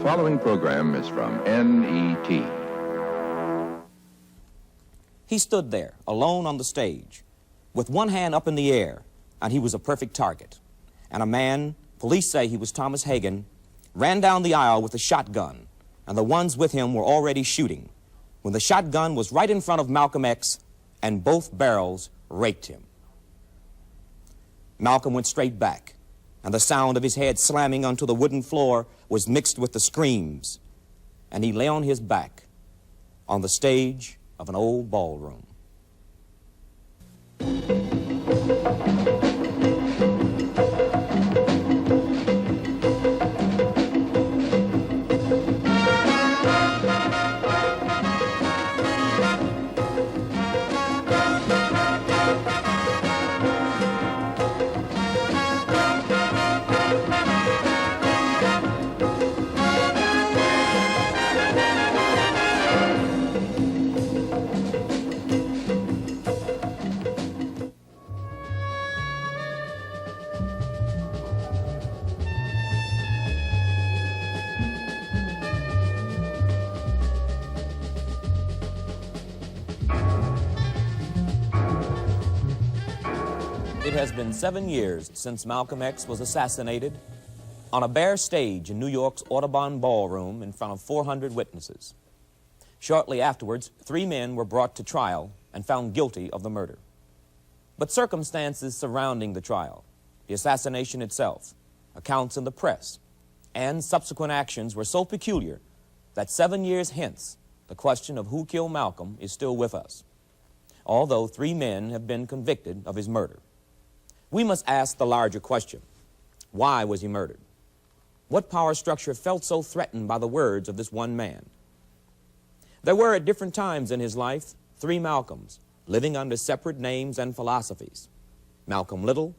following program is from NET. He stood there, alone on the stage, with one hand up in the air, and he was a perfect target. And a man, police say he was Thomas Hagen, ran down the aisle with a shotgun, and the ones with him were already shooting, when the shotgun was right in front of Malcolm X, and both barrels raked him. Malcolm went straight back, and the sound of his head slamming onto the wooden floor was mixed with the screams, and he lay on his back on the stage of an old ballroom. It has been 7 years since Malcolm X was assassinated on a bare stage in New York's Audubon Ballroom in front of 400 witnesses. Shortly afterwards, 3 men were brought to trial and found guilty of the murder. But circumstances surrounding the trial, the assassination itself, accounts in the press, and subsequent actions were so peculiar that 7 years hence, the question of who killed Malcolm is still with us, although 3 men have been convicted of his murder. We must ask the larger question: why was he murdered? What power structure felt so threatened by the words of this one man? There were at different times in his life 3 Malcolms living under separate names and philosophies: Malcolm Little,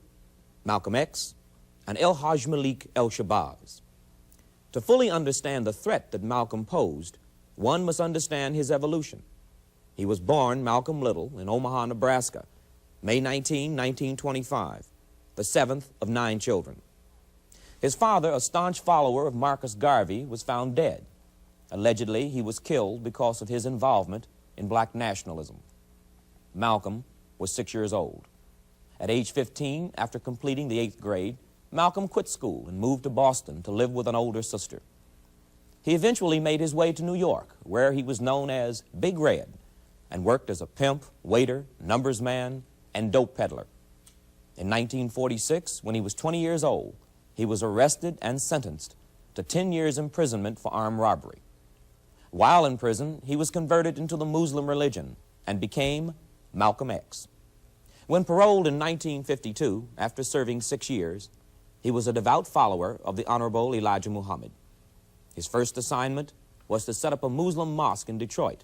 Malcolm X, and El Hajj Malik El Shabazz. To fully understand the threat that Malcolm posed, one must understand his evolution. He was born Malcolm Little in Omaha, Nebraska, May 19, 1925, the 7th of 9 children. His father, a staunch follower of Marcus Garvey, was found dead. Allegedly, he was killed because of his involvement in black nationalism. Malcolm was 6 years old. At age 15, after completing the 8th grade, Malcolm quit school and moved to Boston to live with an older sister. He eventually made his way to New York, where he was known as Big Red, and worked as a pimp, waiter, numbers man, and dope peddler. In 1946, when he was 20 years old, he was arrested and sentenced to 10 years imprisonment for armed robbery. While in prison, he was converted into the Muslim religion and became Malcolm X. When paroled in 1952, after serving 6 years, he was a devout follower of the Honorable Elijah Muhammad. His first assignment was to set up a Muslim mosque in Detroit.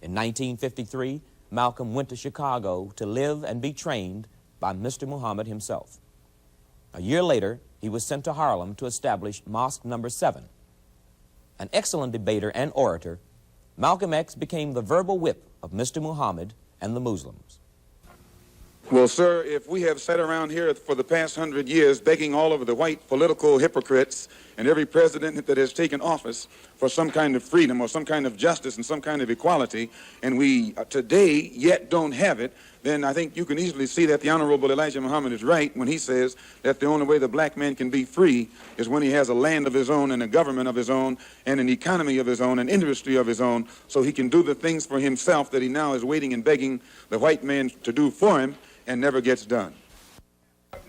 In 1953, Malcolm went to Chicago to live and be trained by Mr. Muhammad himself. A year later, he was sent to Harlem to establish Mosque No. 7. An excellent debater and orator, Malcolm X became the verbal whip of Mr. Muhammad and the Muslims. Well, sir, if we have sat around here for the past 100 years begging all of the white political hypocrites and every president that has taken office for some kind of freedom or some kind of justice and some kind of equality, and we today yet don't have it, then I think you can easily see that the Honorable Elijah Muhammad is right when he says that the only way the black man can be free is when he has a land of his own and a government of his own and an economy of his own, an industry of his own, so he can do the things for himself that he now is waiting and begging the white man to do for him and never gets done.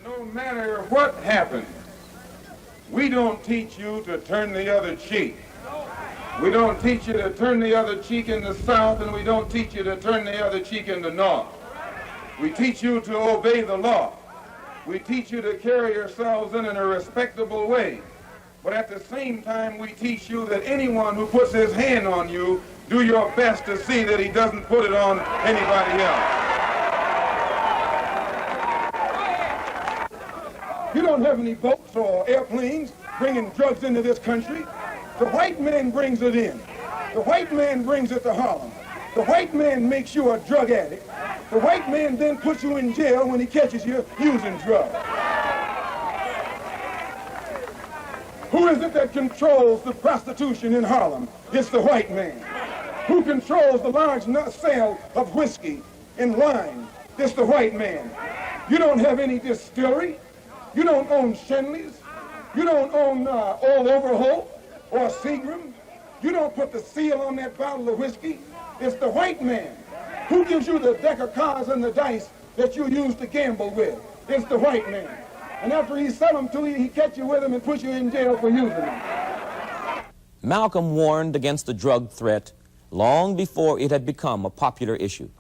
No matter what happens, we don't teach you to turn the other cheek. We don't teach you to turn the other cheek in the South, and we don't teach you to turn the other cheek in the North. We teach you to obey the law. We teach you to carry yourselves in a respectable way. But at the same time, we teach you that anyone who puts his hand on you, do your best to see that he doesn't put it on anybody else. You don't have any boats or airplanes bringing drugs into this country. The white man brings it in. The white man brings it to Harlem. The white man makes you a drug addict. The white man then puts you in jail when he catches you using drugs. Who Who is it that controls the prostitution in Harlem? It's the white man. Who controls the large sale of whiskey and wine? It's the white man. You don't have any distillery. You don't own Shenley's. You don't own Old Overholt or Seagram. You don't put the seal on that bottle of whiskey. It's the white man. Who gives you the deck of cards and the dice that you use to gamble with? It's the white man. And after he sell them to you, he catch you with them and put you in jail for using them. Malcolm warned against the drug threat long before it had become a popular issue.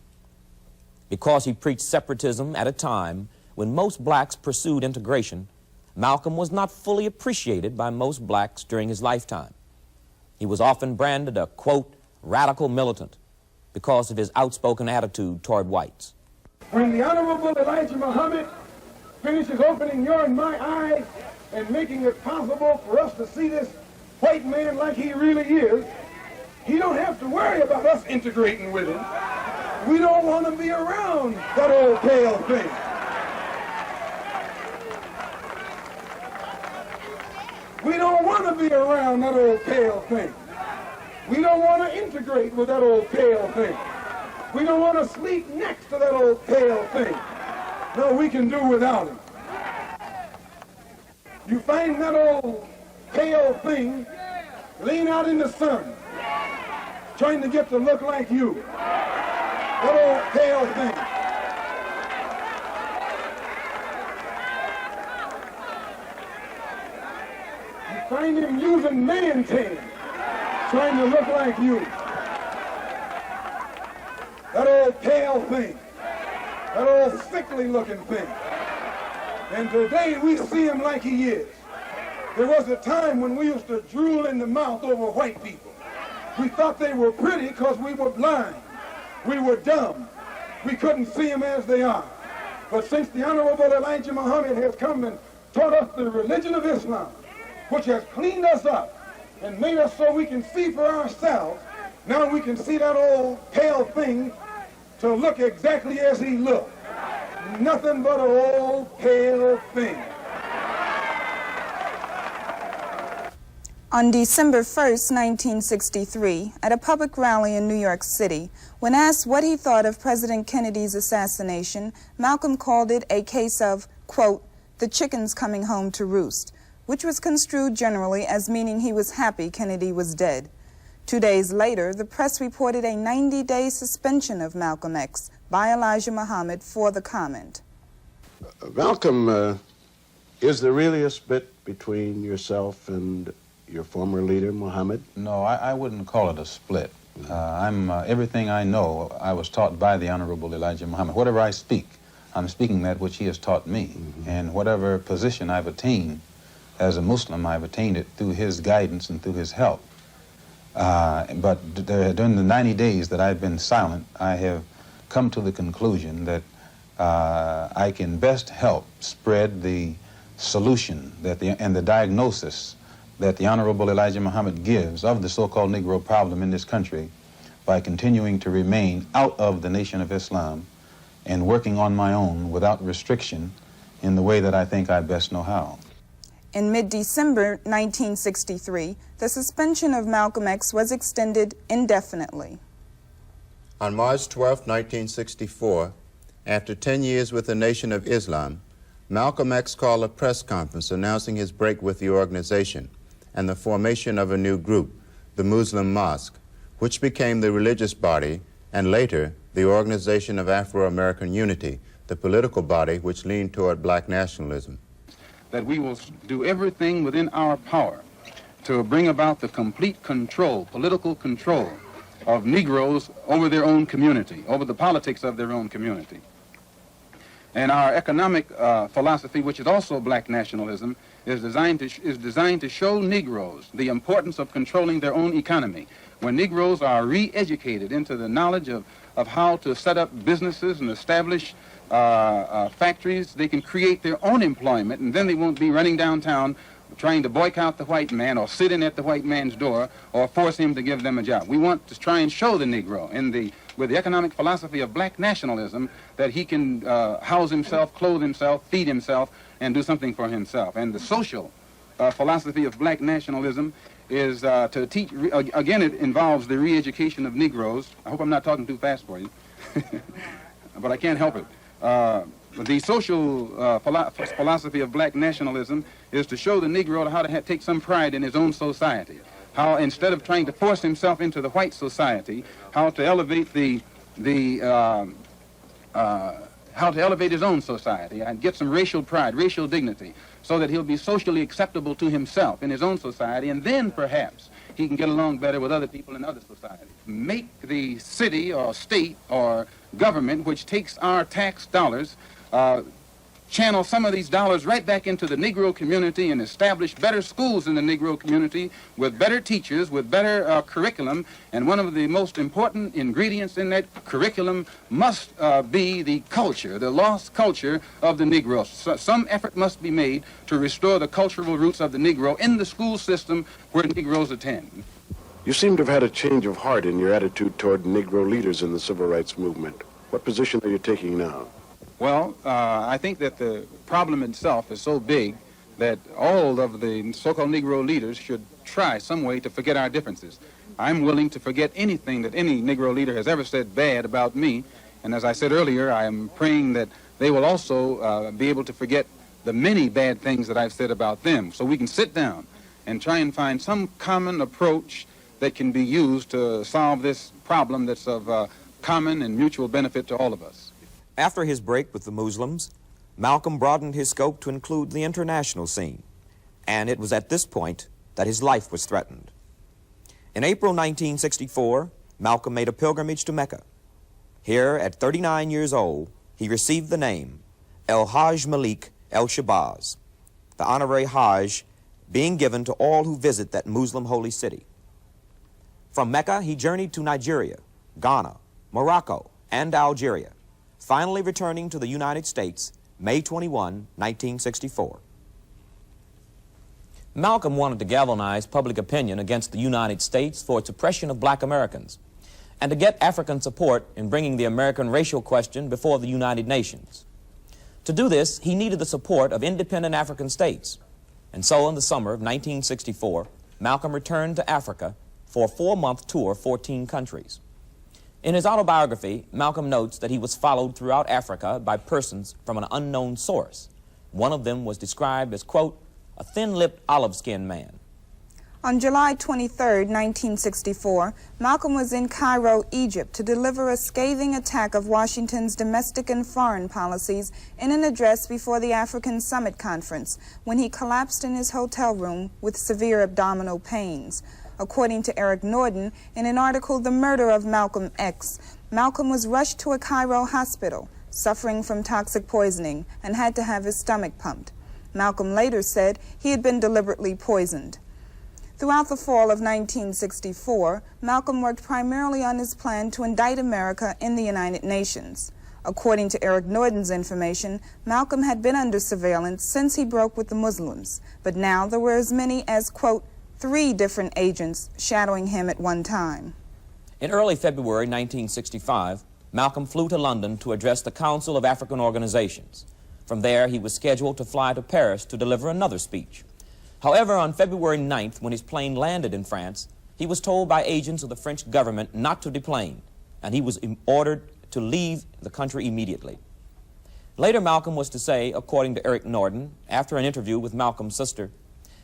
Because he preached separatism at a time when most blacks pursued integration, Malcolm was not fully appreciated by most blacks during his lifetime. He was often branded a, quote, radical militant because of his outspoken attitude toward whites. When the Honorable Elijah Muhammad finishes opening your and my eyes and making it possible for us to see this white man like he really is, he don't have to worry about us integrating with him. We don't want to be around that old pale thing. We don't want to be around that old pale thing. We don't want to integrate with that old pale thing. We don't want to sleep next to that old pale thing. No, we can do without him. You find that old pale thing laying out in the sun, trying to get to look like you. That old pale thing. You find him using man tan, trying to look like you. That old pale thing. That old sickly looking thing. And today we see him like he is. There was a time when we used to drool in the mouth over white people. We thought they were pretty because we were blind. We were dumb. We couldn't see them as they are. But since the Honorable Elijah Muhammad has come and taught us the religion of Islam, which has cleaned us up and made us so we can see for ourselves, now we can see that old pale thing to look exactly as he looked. Nothing but an old pale thing. On December 1st, 1963, at a public rally in New York City, when asked what he thought of President Kennedy's assassination, Malcolm called it a case of, quote, the chickens coming home to roost, which was construed generally as meaning he was happy Kennedy was dead. 2 days later, the press reported a 90-day suspension of Malcolm X by Elijah Muhammad for the comment. Malcolm, is there really a split between yourself and your former leader, Muhammad? No, I wouldn't call it a split. Everything I know, I was taught by the Honorable Elijah Muhammad. Whatever I speak, I'm speaking that which he has taught me. And whatever position I've attained as a Muslim, I've attained it through his guidance and through his help. But during the 90 days that I've been silent, I have come to the conclusion that I can best help spread the solution and the diagnosis that the Honorable Elijah Muhammad gives of the so-called Negro problem in this country by continuing to remain out of the Nation of Islam and working on my own without restriction in the way that I think I best know how. In mid-December 1963, the suspension of Malcolm X was extended indefinitely. On March 12, 1964, after 10 years with the Nation of Islam, Malcolm X called a press conference announcing his break with the organization and the formation of a new group, the Muslim Mosque, which became the religious body and later the Organization of Afro-American Unity, the political body which leaned toward black nationalism. That we will do everything within our power to bring about the complete control, political control of Negroes over their own community, over the politics of their own community. And our economic philosophy, which is also black nationalism, is designed to show Negroes the importance of controlling their own economy. When Negroes are re-educated into the knowledge of how to set up businesses and establish factories, they can create their own employment, and then they won't be running downtown trying to boycott the white man or sit in at the white man's door or force him to give them a job. We want to try and show the Negro with the economic philosophy of black nationalism that he can house himself, clothe himself, feed himself, and do something for himself. And the social philosophy of black nationalism is to teach, again, it involves the re-education of Negroes. I hope I'm not talking too fast for you, but I can't help it. The social philosophy of black nationalism is to show the Negro how to take some pride in his own society. How, instead of trying to force himself into the white society, how to elevate how to elevate his own society and get some racial pride, racial dignity, so that he'll be socially acceptable to himself in his own society, and then perhaps he can get along better with other people in other societies. Make the city or state or government, which takes our tax dollars, channel some of these dollars right back into the Negro community and establish better schools in the Negro community with better teachers, with better curriculum. And one of the most important ingredients in that curriculum must be the culture, the lost culture of the Negro. So some effort must be made to restore the cultural roots of the Negro in the school system where Negroes attend. You seem to have had a change of heart in your attitude toward Negro leaders in the civil rights movement. What position are you taking now? Well, I think that the problem itself is so big that all of the so-called Negro leaders should try some way to forget our differences. I'm willing to forget anything that any Negro leader has ever said bad about me, and as I said earlier, I am praying that they will also be able to forget the many bad things that I've said about them, so we can sit down and try and find some common approach that can be used to solve this problem that's of common and mutual benefit to all of us. After his break with the Muslims, Malcolm broadened his scope to include the international scene, and it was at this point that his life was threatened. In April 1964, Malcolm made a pilgrimage to Mecca. Here, at 39 years old, he received the name El-Hajj Malik El-Shabazz, the honorary Hajj being given to all who visit that Muslim holy city. From Mecca, he journeyed to Nigeria, Ghana, Morocco, and Algeria, finally returning to the United States May 21, 1964. Malcolm wanted to galvanize public opinion against the United States for its oppression of black Americans and to get African support in bringing the American racial question before the United Nations. To do this, he needed the support of independent African states, and so in the summer of 1964, Malcolm returned to Africa for a 4-month tour of 14 countries. In his autobiography, Malcolm notes that he was followed throughout Africa by persons from an unknown source. One of them was described as, quote, a thin-lipped, olive-skinned man. On July 23, 1964, Malcolm was in Cairo, Egypt, to deliver a scathing attack of Washington's domestic and foreign policies in an address before the African Summit Conference when he collapsed in his hotel room with severe abdominal pains. According to Eric Norden, in an article, The Murder of Malcolm X, Malcolm was rushed to a Cairo hospital, suffering from toxic poisoning, and had to have his stomach pumped. Malcolm later said he had been deliberately poisoned. Throughout the fall of 1964, Malcolm worked primarily on his plan to indict America in the United Nations. According to Eric Norden's information, Malcolm had been under surveillance since he broke with the Muslims, but now there were as many as, quote, 3 different agents shadowing him at one time. In early February 1965, Malcolm flew to London to address the Council of African Organizations. From there, he was scheduled to fly to Paris to deliver another speech. However, on February 9th, when his plane landed in France, he was told by agents of the French government not to deplane, and he was ordered to leave the country immediately. Later, Malcolm was to say, according to Eric Norden, after an interview with Malcolm's sister,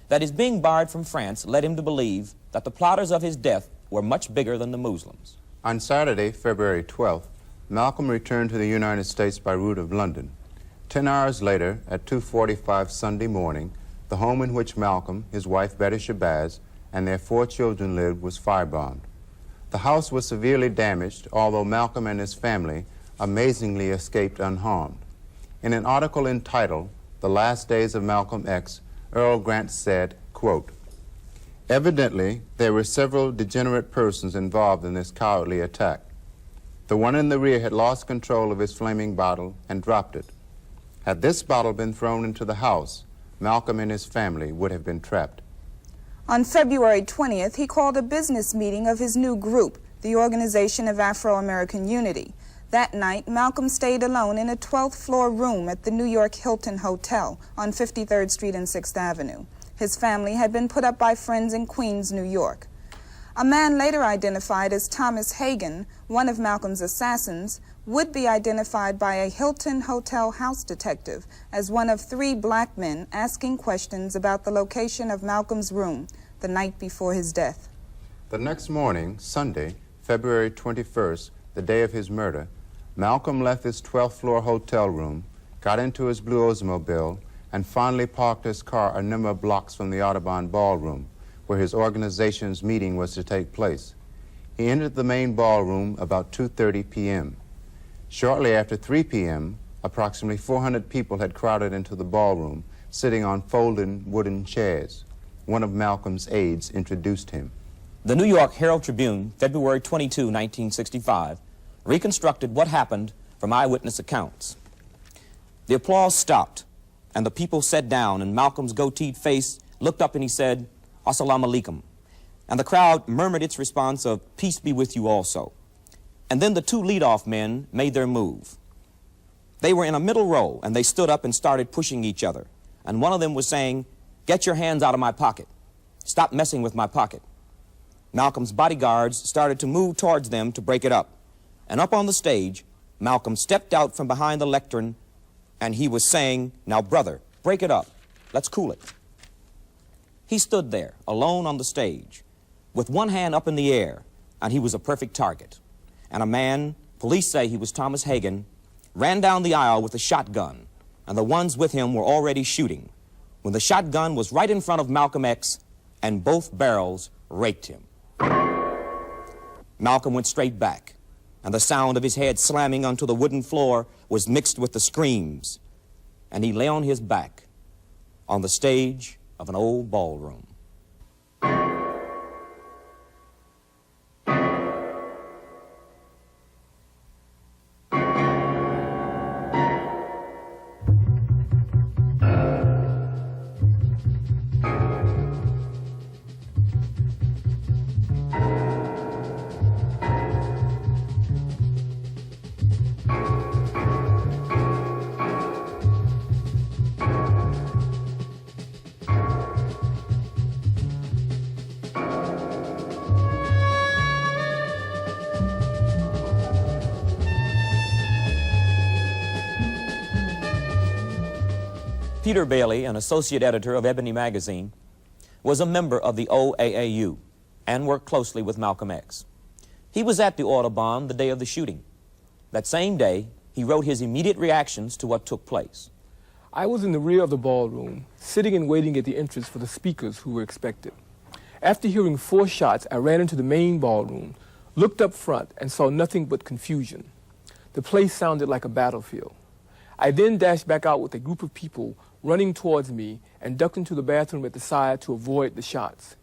that his being barred from France led him to believe that the plotters of his death were much bigger than the Muslims. On Saturday, February 12th, Malcolm returned to the United States by route of London. 10 hours later, at 2:45 Sunday morning, the home in which Malcolm, his wife Betty Shabazz, and their 4 children lived was firebombed. The house was severely damaged, although Malcolm and his family amazingly escaped unharmed. In an article entitled The Last Days of Malcolm X, Earl Grant said, quote, evidently, there were several degenerate persons involved in this cowardly attack. The one in the rear had lost control of his flaming bottle and dropped it. Had this bottle been thrown into the house, Malcolm and his family would have been trapped. On February 20th, he called a business meeting of his new group, the Organization of Afro-American Unity. That night, Malcolm stayed alone in a 12th floor room at the New York Hilton Hotel on 53rd Street and 6th Avenue. His family had been put up by friends in Queens, New York. A man later identified as Thomas Hagen, one of Malcolm's assassins, would be identified by a Hilton Hotel house detective as one of 3 black men asking questions about the location of Malcolm's room the night before his death. The next morning, Sunday, February 21st, the day of his murder, Malcolm left his 12th floor hotel room, got into his blue Oldsmobile, and finally parked his car a number of blocks from the Audubon Ballroom, where his organization's meeting was to take place. He entered the main ballroom about 2:30 p.m. Shortly after 3 p.m., approximately 400 people had crowded into the ballroom, sitting on folding wooden chairs. One of Malcolm's aides introduced him. The New York Herald Tribune, February 22, 1965, reconstructed what happened from eyewitness accounts. The applause stopped, and the people sat down, and Malcolm's goateed face looked up and he said, "Assalamu alaikum." And the crowd murmured its response of, "Peace be with you also." And then the 2 lead-off men made their move. They were in a middle row, and they stood up and started pushing each other. And one of them was saying, "Get your hands out of my pocket. Stop messing with my pocket." Malcolm's bodyguards started to move towards them to break it up. And up on the stage, Malcolm stepped out from behind the lectern, and he was saying, "Now, brother, break it up. Let's cool it." He stood there, alone on the stage, with one hand up in the air, and he was a perfect target. And a man, police say he was Thomas Hagen, ran down the aisle with a shotgun, and the ones with him were already shooting, when the shotgun was right in front of Malcolm X, and both barrels raked him. Malcolm went straight back, and the sound of his head slamming onto the wooden floor was mixed with the screams, and he lay on his back on the stage of an old ballroom. Peter Bailey, an associate editor of Ebony magazine, was a member of the OAAU and worked closely with Malcolm X. He was at the Audubon the day of the shooting. That same day, he wrote his immediate reactions to what took place. I was in the rear of the ballroom, sitting and waiting at the entrance for the speakers who were expected. After hearing 4 shots, I ran into the main ballroom, looked up front, and saw nothing but confusion. The place sounded like a battlefield. I then dashed back out with a group of people running towards me and ducked into the bathroom at the side to avoid the shots.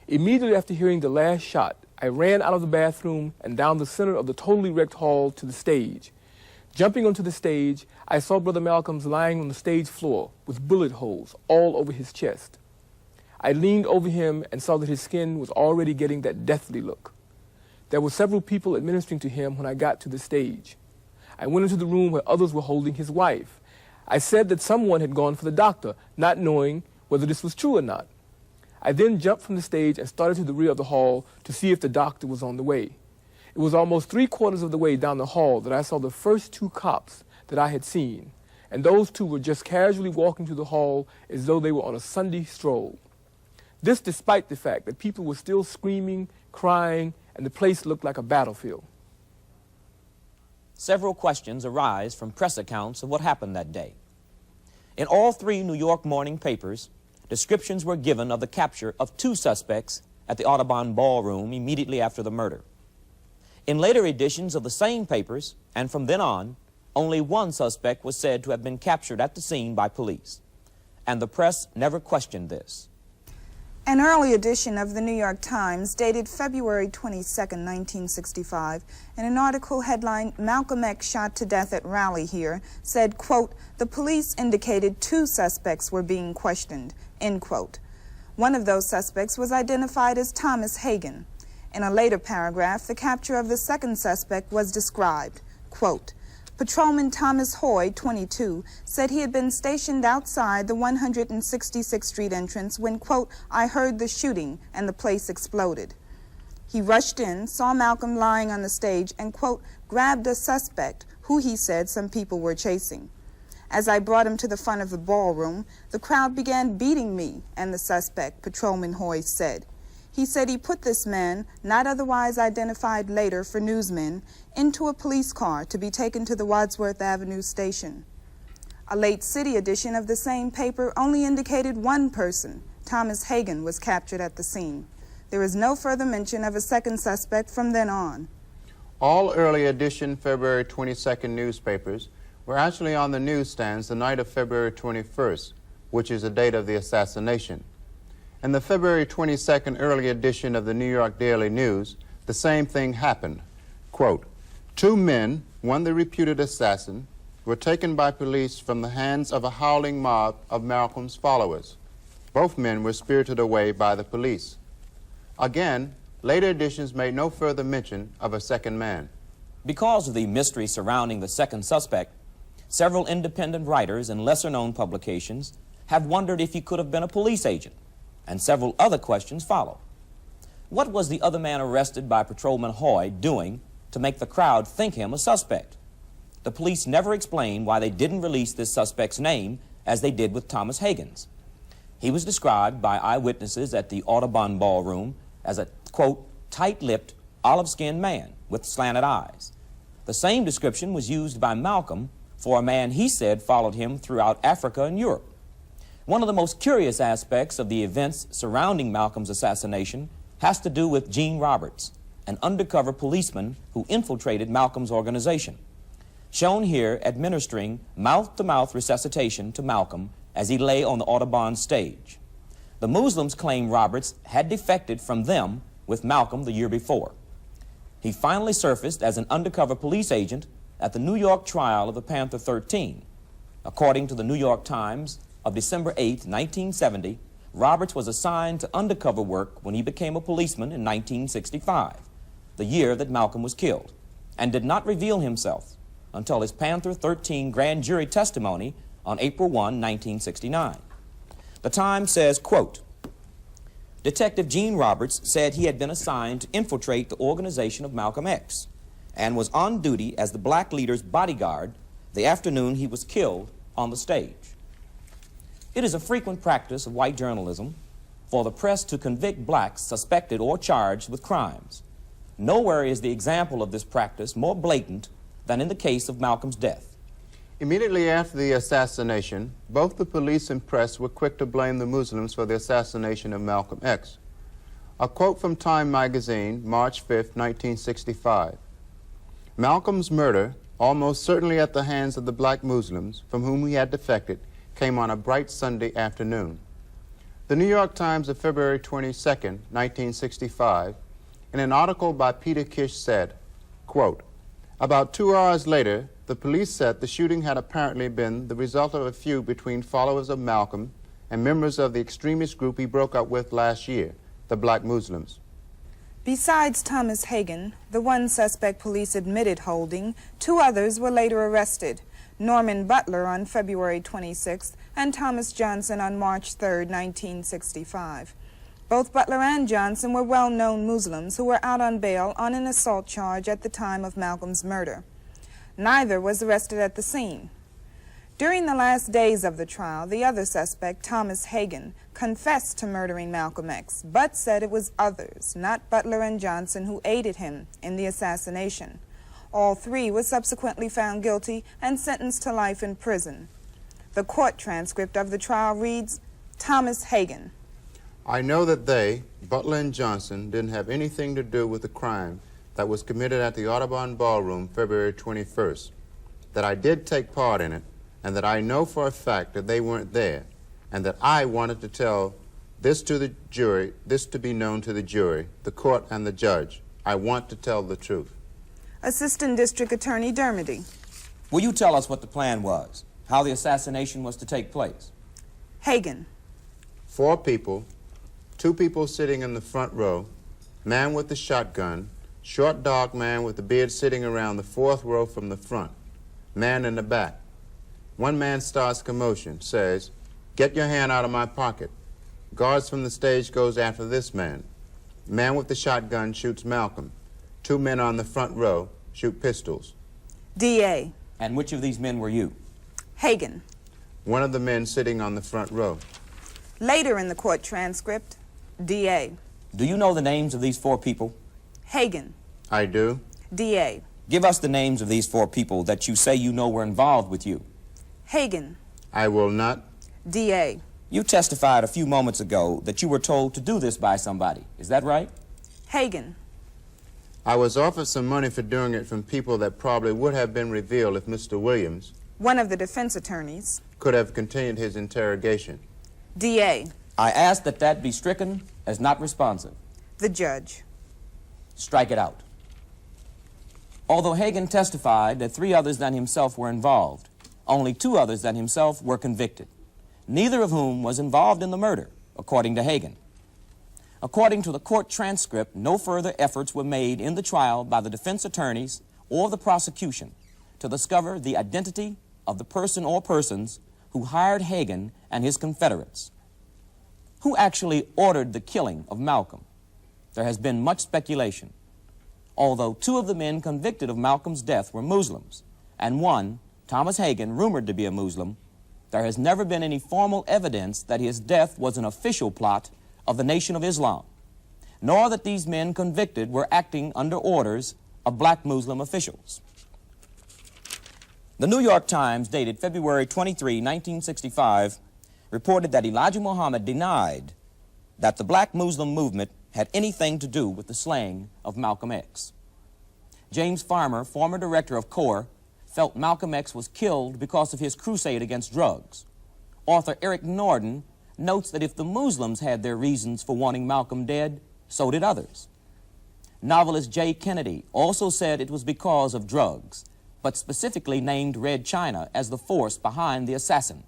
Immediately after hearing the last shot, I ran out of the bathroom and down the center of the totally wrecked hall to the stage. Jumping onto the stage, I saw Brother Malcolm's lying on the stage floor with bullet holes all over his chest. I leaned over him and saw that his skin was already getting that deathly look. There were several people administering to him when I got to the stage. I went into the room where others were holding his wife. I said that someone had gone for the doctor, not knowing whether this was true or not. I then jumped from the stage and started to the rear of the hall to see if the doctor was on the way. It was almost 3/4 of the way down the hall that I saw the first 2 cops that I had seen, and those 2 were just casually walking through the hall as though they were on a Sunday stroll. This despite the fact that people were still screaming, crying, and the place looked like a battlefield. Several questions arise from press accounts of what happened that day. In all 3 New York morning papers, descriptions were given of the capture of 2 suspects at the Audubon Ballroom immediately after the murder. In later editions of the same papers, and from then on, only 1 suspect was said to have been captured at the scene by police, and the press never questioned this. An early edition of the New York Times, dated February 22, 1965, in an article headlined, "Malcolm X Shot to Death at Rally Here," said, quote, "The police indicated 2 suspects were being questioned," end quote. One of those suspects was identified as Thomas Hagen. In a later paragraph, the capture of the second suspect was described, quote, Patrolman Thomas Hoy, 22, said he had been stationed outside the 166th Street entrance when, quote, I heard the shooting and the place exploded. He rushed in, saw Malcolm lying on the stage, and, quote, grabbed a suspect who he said some people were chasing. As I brought him to the front of the ballroom, the crowd began beating me and the suspect, Patrolman Hoy said. He said he put this man, not otherwise identified later for newsmen, into a police car to be taken to the Wadsworth Avenue station. A late city edition of the same paper only indicated one person, Thomas Hagan, was captured at the scene. There is no further mention of a second suspect from then on. All early edition February 22nd newspapers were actually on the newsstands the night of February 21st, which is the date of the assassination. In the February 22nd early edition of the New York Daily News, the same thing happened. Quote, 2 men, one the reputed assassin, were taken by police from the hands of a howling mob of Malcolm's followers. Both men were spirited away by the police. Again, later editions made no further mention of a second man. Because of the mystery surrounding the second suspect, several independent writers and lesser-known publications have wondered if he could have been a police agent, and several other questions follow. What was the other man arrested by Patrolman Hoy doing to make the crowd think him a suspect? The police never explained why they didn't release this suspect's name as they did with Thomas Hagan's. He was described by eyewitnesses at the Audubon Ballroom as a, quote, tight-lipped, olive-skinned man with slanted eyes. The same description was used by Malcolm for a man he said followed him throughout Africa and Europe. One of the most curious aspects of the events surrounding Malcolm's assassination has to do with Gene Roberts, an undercover policeman who infiltrated Malcolm's organization. Shown here administering mouth-to-mouth resuscitation to Malcolm as he lay on the Audubon stage. The Muslims claim Roberts had defected from them with Malcolm the year before. He finally surfaced as an undercover police agent at the New York trial of the Panther 13. According to the New York Times of December 8, 1970, Roberts was assigned to undercover work when he became a policeman in 1965, the year that Malcolm was killed, and did not reveal himself until his Panther 13 grand jury testimony on April 1, 1969. The Times says, quote, Detective Gene Roberts said he had been assigned to infiltrate the organization of Malcolm X and was on duty as the black leader's bodyguard the afternoon he was killed on the stage. It is a frequent practice of white journalism for the press to convict blacks suspected or charged with crimes. Nowhere is the example of this practice more blatant than in the case of Malcolm's death. Immediately after the assassination, both the police and press were quick to blame the Muslims for the assassination of Malcolm X. A quote from Time magazine, March 5, 1965. Malcolm's murder, almost certainly at the hands of the black Muslims from whom he had defected, came on a bright Sunday afternoon. The New York Times of February 22, 1965, in an article by Peter Kish said, quote, about 2 hours later, the police said the shooting had apparently been the result of a feud between followers of Malcolm and members of the extremist group he broke up with last year, the black Muslims. Besides Thomas Hagan, the one suspect police admitted holding, 2 others were later arrested. Norman Butler on February 26th and Thomas Johnson on March 3, 1965. Both Butler and Johnson were well-known Muslims who were out on bail on an assault charge at the time of Malcolm's murder. Neither was arrested at the scene. During the last days of the trial, the other suspect, Thomas Hagan, confessed to murdering Malcolm X, but said it was others, not Butler and Johnson, who aided him in the assassination. All 3 were subsequently found guilty and sentenced to life in prison. The court transcript of the trial reads, Thomas Hagan. I know that they, Butler and Johnson, didn't have anything to do with the crime that was committed at the Audubon Ballroom February 21st, that I did take part in it, and that I know for a fact that they weren't there, and that I wanted to tell this to the jury, this to be known to the jury, the court, and the judge. I want to tell the truth. Assistant District Attorney Dermody. Will you tell us what the plan was, how the assassination was to take place? Hagan. 4 people, 2 people sitting in the front row, man with the shotgun, short dark man with the beard sitting around the 4th row from the front. Man in the back. One man starts commotion, says, "Get your hand out of my pocket." Guards from the stage goes after this man. Man with the shotgun shoots Malcolm. Two men on the front row shoot pistols. DA. And which of these men were you? Hagen. One of the men sitting on the front row. Later in the court transcript, DA. Do you know the names of these four people? Hagen. I do. DA. Give us the names of these four people that you say you know were involved with you. Hagen. I will not. DA. You testified a few moments ago that you were told to do this by somebody. Is that right? Hagen. I was offered some money for doing it from people that probably would have been revealed if Mr. Williams, One of the defense attorneys. could have continued his interrogation. DA. I ask that that be stricken as not responsive. The judge. Strike it out. Although Hagen testified that 3 others than himself were involved, only 2 others than himself were convicted, neither of whom was involved in the murder, according to Hagen. According to the court transcript, no further efforts were made in the trial by the defense attorneys or the prosecution to discover the identity of the person or persons who hired Hagen and his Confederates. Who actually ordered the killing of Malcolm? There has been much speculation. Although 2 of the men convicted of Malcolm's death were Muslims, and one, Thomas Hagen, rumored to be a Muslim, there has never been any formal evidence that his death was an official plot of the Nation of Islam, nor that these men convicted were acting under orders of black Muslim officials. The New York Times, dated February 23, 1965, reported that Elijah Muhammad denied that the black Muslim movement had anything to do with the slaying of Malcolm X. James Farmer, former director of CORE, felt Malcolm X was killed because of his crusade against drugs. Author Eric Norden notes that if the Muslims had their reasons for wanting Malcolm dead, so did others. Novelist Jay Kennedy also said it was because of drugs, but specifically named Red China as the force behind the assassin.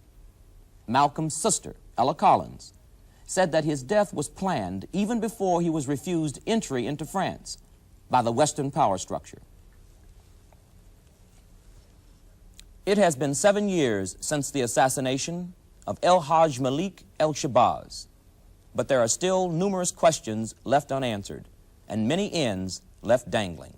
Malcolm's sister, Ella Collins, said that his death was planned even before he was refused entry into France by the Western power structure. It has been 7 years since the assassination of El Hajj Malik El Shabazz, but there are still numerous questions left unanswered and many ends left dangling.